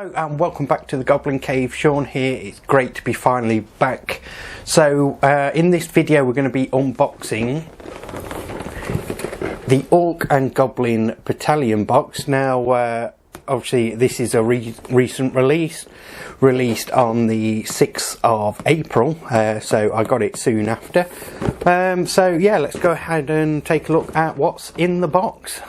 Hello and welcome back to the Goblin Cave. Sean here. It's great to be finally back. So in this video we're going to be unboxing the Orc and Goblin Battalion box. Now obviously this is a recent release, released on the 6th of April, so I got it soon after. So yeah, let's go ahead and take a look at what's in the box.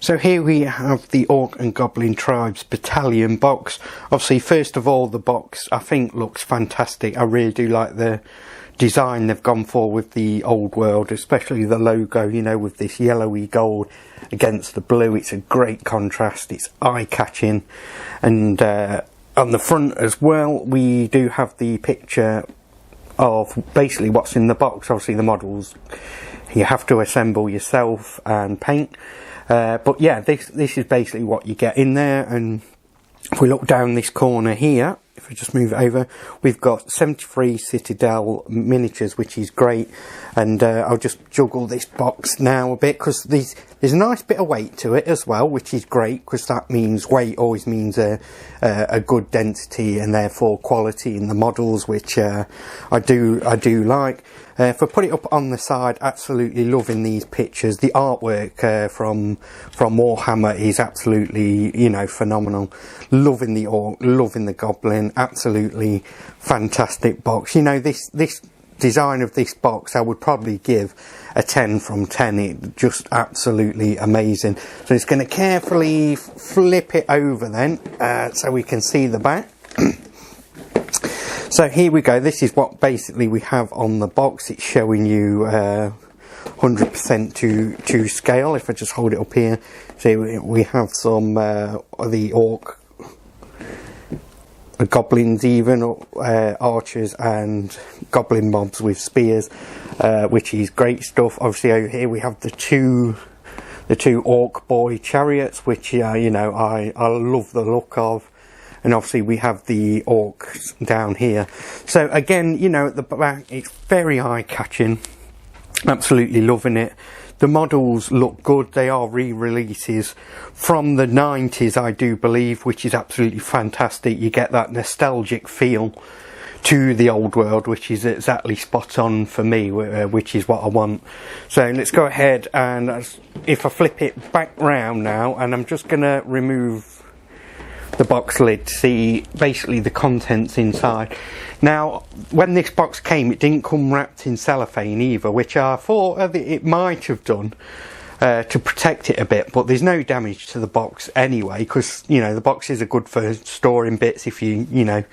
So here we have the Orc and Goblin Tribes Battalion box. Obviously, first of all, the box I think looks fantastic. I really do like the design they've gone for with the old world, especially the logo, you know, with this yellowy gold against the blue. It's a great contrast, it's eye-catching. And on the front as well, we do have the picture of basically what's in the box. Obviously the models you have to assemble yourself and paint. But yeah, this is basically what you get in there. And if we look down this corner here, if we just move it over, we've got 73 Citadel miniatures, which is great. And I'll just juggle this box now a bit, because there's a nice bit of weight to it as well, which is great, because that means weight always means a good density and therefore quality in the models, which I do like. If I put it up on the side, absolutely loving these pictures. The artwork from Warhammer is absolutely, you know, phenomenal. Loving the Orc, loving the Goblin, absolutely fantastic box. You know, this design of this box I would probably give a 10 from 10. It's just absolutely amazing. So it's going to carefully flip it over then, so we can see the back. So here we go. This is what basically we have on the box. It's showing you 100% to scale. If I just hold it up here, see we have some the Orc, Goblins, even archers and Goblin mobs with spears, which is great stuff. Obviously over here we have the two Orc boy chariots, which you know, I love the look of. And obviously we have the Orcs down here. So again, you know, at the back it's very eye-catching. Absolutely loving it. The models look good. They are re-releases from the 90s, I do believe, which is absolutely fantastic. You get that nostalgic feel to the old world, which is exactly spot on for me, which is what I want. So let's go ahead, and if I flip it back round now, and I'm just going to remove the box lid to see basically the contents inside. Now, when this box came, it didn't come wrapped in cellophane either, which I thought it might have done to protect it a bit, but there's no damage to the box anyway, because, you know, the boxes are good for storing bits if you know,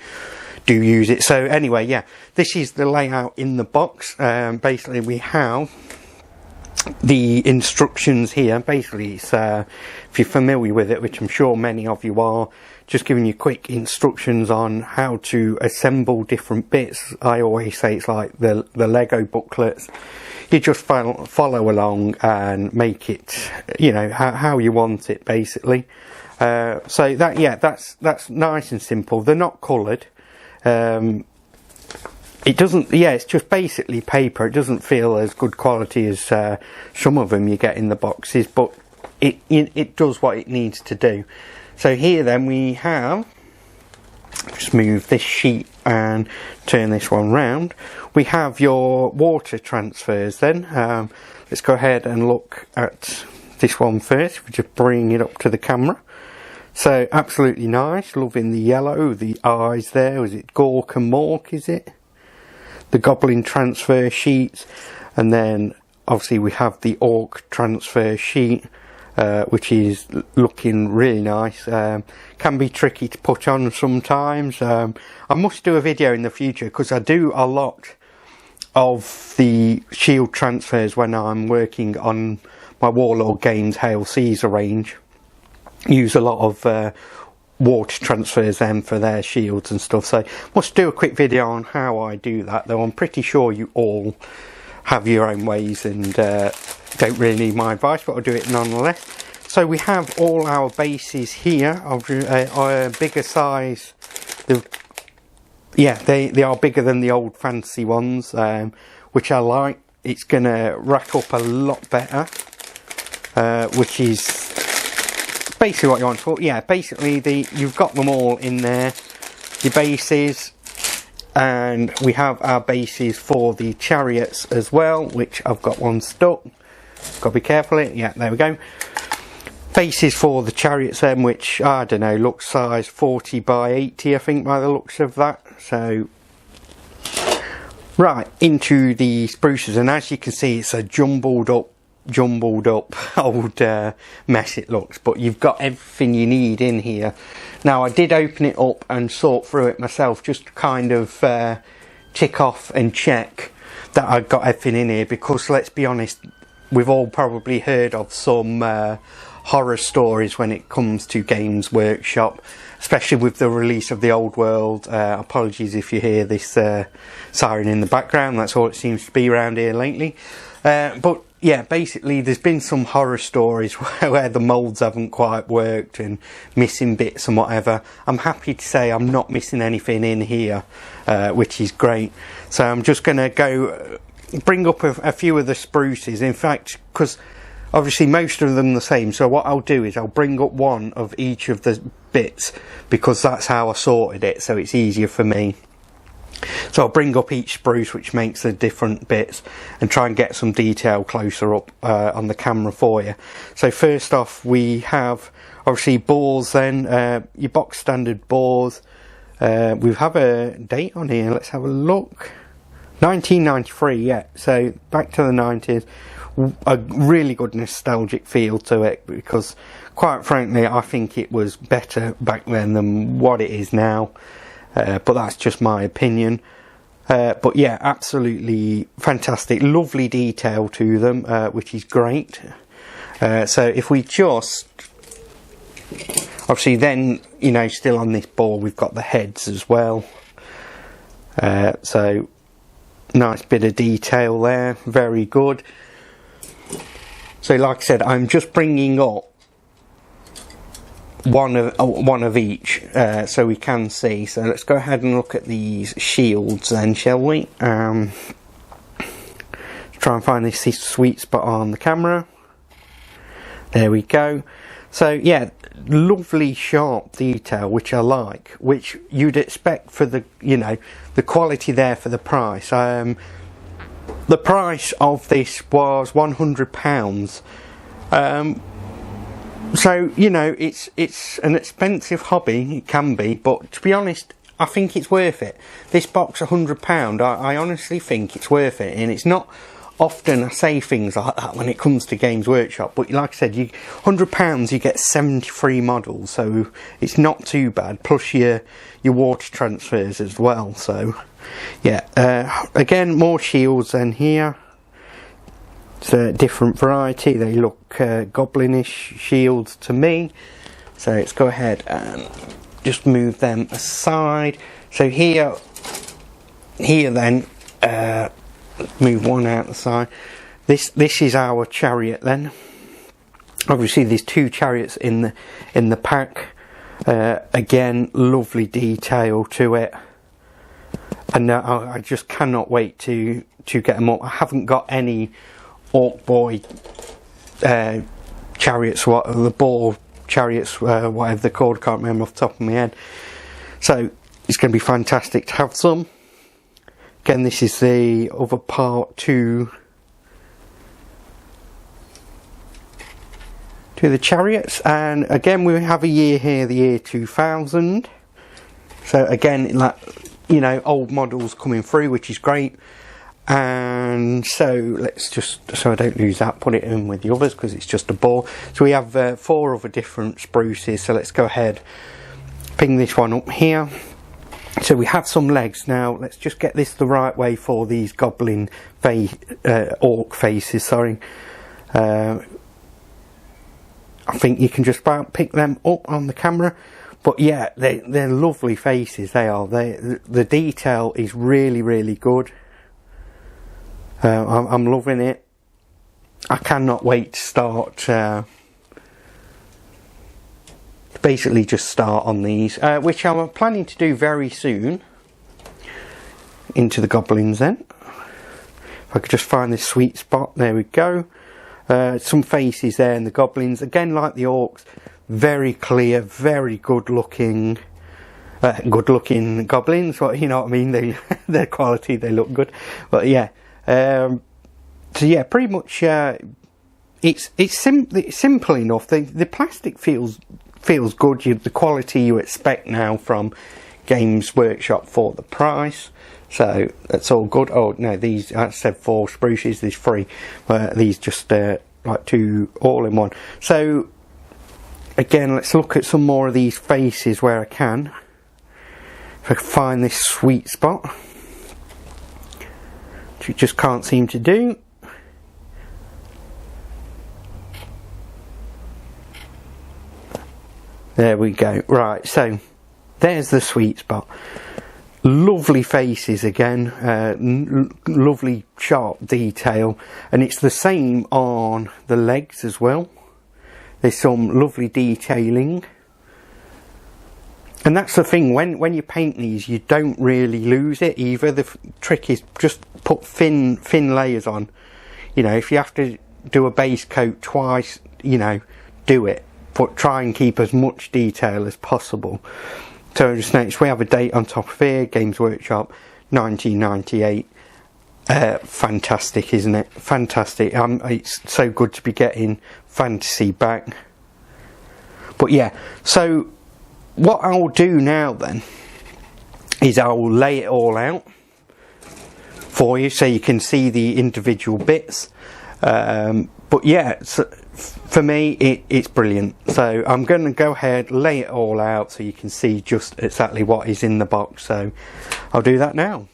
do use it. So anyway, yeah, this is the layout in the box. Basically we have the instructions here. Basically it's if you're familiar with it, which I'm sure many of you are, just giving you quick instructions on how to assemble different bits. I always say it's like the Lego booklets. You just follow along and make it, you know, how you want it basically. So that, yeah, that's nice and simple. They're not coloured. It doesn't, yeah, it's just basically paper. It doesn't feel as good quality as some of them you get in the boxes, but it does what it needs to do. So here then we have, just move this sheet and turn this one round. We have your water transfers then. Let's go ahead and look at this one first. If we just bring it up to the camera. So absolutely nice, loving the yellow, the eyes there. Is it Gork and Mork, is it? The Goblin transfer sheets, and then obviously we have the Orc transfer sheet, which is looking really nice. Can be tricky to put on sometimes. I must do a video in the future, because I do a lot of the shield transfers when I'm working on my Warlord Games Hail Caesar range. Use a lot of water transfers them for their shields and stuff, so must do a quick video on how I do that, though I'm pretty sure you all have your own ways and don't really need my advice, but I'll do it nonetheless. So we have all our bases here of a bigger size. Yeah, they are bigger than the old fancy ones, which I like. It's going to rack up a lot better, which is basically what you want for. Yeah, basically you've got them all in there, your bases, and we have our bases for the chariots as well, which I've got one stuck. Got to be careful. Yeah, there we go. Bases for the chariots then, which I don't know, looks size 40 by 80, I think, by the looks of that. So right, into the spruces, and as you can see, it's a jumbled up old mess it looks, but you've got everything you need in here. Now, I did open it up and sort through it myself, just to kind of tick off and check that I got everything in here, because let's be honest, we've all probably heard of some horror stories when it comes to Games Workshop, especially with the release of the Old World. Apologies if you hear this siren in the background, that's all it seems to be around here lately. But yeah, basically there's been some horror stories where the moulds haven't quite worked and missing bits and whatever. I'm happy to say I'm not missing anything in here, which is great. So I'm just going to go bring up a few of the spruces, in fact, because obviously most of them are the same, so what I'll do is I'll bring up one of each of the bits, because that's how I sorted it, so it's easier for me. So I'll bring up each spruce, which makes the different bits, and try and get some detail closer up on the camera for you. So first off, we have obviously boars then, your box standard boars. We have a date on here, let's have a look. 1993, yeah, so back to the 90s. A really good nostalgic feel to it, because quite frankly I think it was better back then than what it is now, but that's just my opinion. But yeah, absolutely fantastic, lovely detail to them, which is great. So if we just obviously then, you know, still on this board we've got the heads as well, so nice bit of detail there, very good. So like I said, I'm just bringing up one of each, so we can see. So let's go ahead and look at these shields then, shall we? Try and find this sweet spot on the camera. There we go. So yeah, lovely sharp detail, which I like, which you'd expect for the, you know, the quality there for the price. The price of this was £100. So, you know, it's an expensive hobby, it can be, but to be honest, I think it's worth it. This box, £100, I honestly think it's worth it, and it's not often I say things like that when it comes to Games Workshop, but like I said, £100 you get 73 models, so it's not too bad, plus your water transfers as well. So yeah, again, more shields than here. It's a different variety, they look goblinish shields to me, so let's go ahead and just move them aside. So here then, move one out the side. This is our chariot then. Obviously there's two chariots in the pack. Again, lovely detail to it, and I just cannot wait to get them up. I haven't got any Orc Boy chariots, the ball chariots, whatever they're called, can't remember off the top of my head. So it's going to be fantastic to have some. Again, this is the other part to the chariots, and again we have a year here, the year 2000. So again, like, you know, old models coming through, which is great. And so let's just, so I don't lose that, put it in with the others because it's just a ball. So we have 4 other different spruces, so let's go ahead, ping this one up here. So we have some legs. Now let's just get this the right way for these goblin orc faces, sorry. I think you can just about pick them up on the camera, but yeah, they're lovely faces, they are. The detail is really good. I'm loving it. I cannot wait to start basically just start on these, which I'm planning to do very soon. Into the Goblins then. If I could just find this sweet spot, there we go. Some faces there in the Goblins, again like the Orcs, very clear, very good looking Goblins, well, you know what I mean, their quality, they look good, but yeah, so yeah, pretty much it's simple enough. The plastic feels good, the quality you expect now from Games Workshop for the price. So that's all good. Oh no, these, I said 4 spruces, there's 3. These just like 2 all in one. So again, let's look at some more of these faces where I can. If I can find this sweet spot, which you just can't seem to do. There we go. Right, so there's the sweet spot. Lovely faces again, lovely sharp detail, and it's the same on the legs as well. There's some lovely detailing, and that's the thing, when you paint these you don't really lose it either. The trick is just put thin layers on. You know, if you have to do a base coat twice, you know, do it, but try and keep as much detail as possible. So just notice we have a date on top of here, Games Workshop 1998. Fantastic, isn't it? Fantastic. It's so good to be getting fantasy back. But yeah, so what I'll do now then is I'll lay it all out for you so you can see the individual bits. But yeah, so for me it's brilliant. So I'm going to go ahead, lay it all out so you can see just exactly what is in the box. So I'll do that now.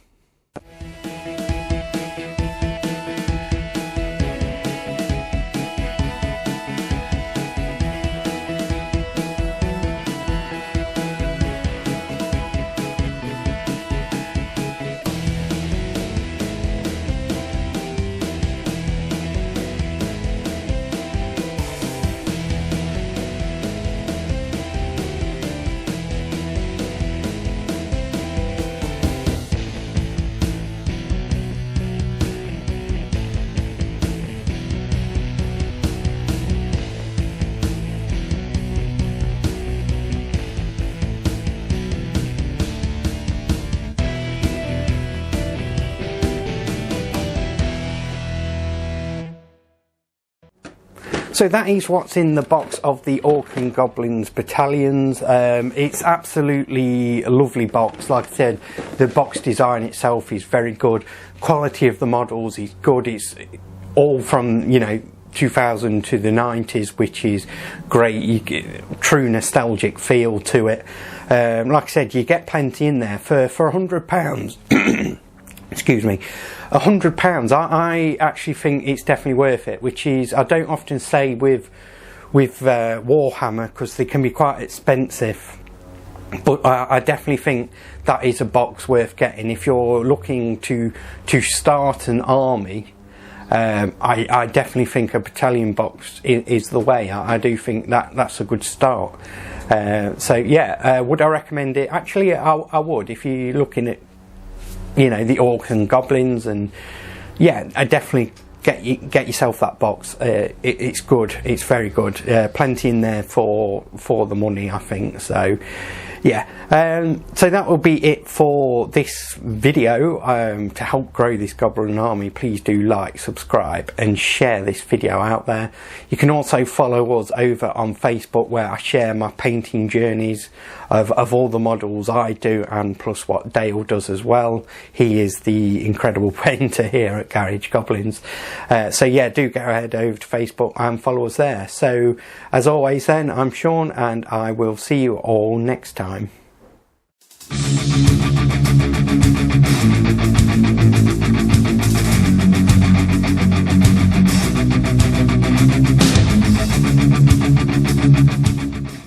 So that is what's in the box of the Orc and Goblins battalions. It's absolutely a lovely box. Like I said, the box design itself is very good. Quality of the models is good. It's all from, you know, 2000 to the 90s, which is great. You get true nostalgic feel to it. Like I said, you get plenty in there for £100. Excuse me, £100. I actually think it's definitely worth it, which is, I don't often say with Warhammer, because they can be quite expensive, but I definitely think that is a box worth getting if you're looking to start an army. I definitely think a battalion box is the way. I do think that's a good start. So yeah, would I recommend it? Actually, I would, if you're looking at, you know, the Orcs and Goblins, and yeah, I definitely get yourself that box. It's good. It's very good. Plenty in there for the money, I think. So yeah, so that will be it for this video. To help grow this Goblin army, please do like, subscribe and share this video out there. You can also follow us over on Facebook, where I share my painting journeys of all the models I do, and plus what Dale does as well. He is the incredible painter here at Garage Goblins. So yeah, do go ahead over to Facebook and follow us there. So as always then, I'm Sean, and I will see you all next time.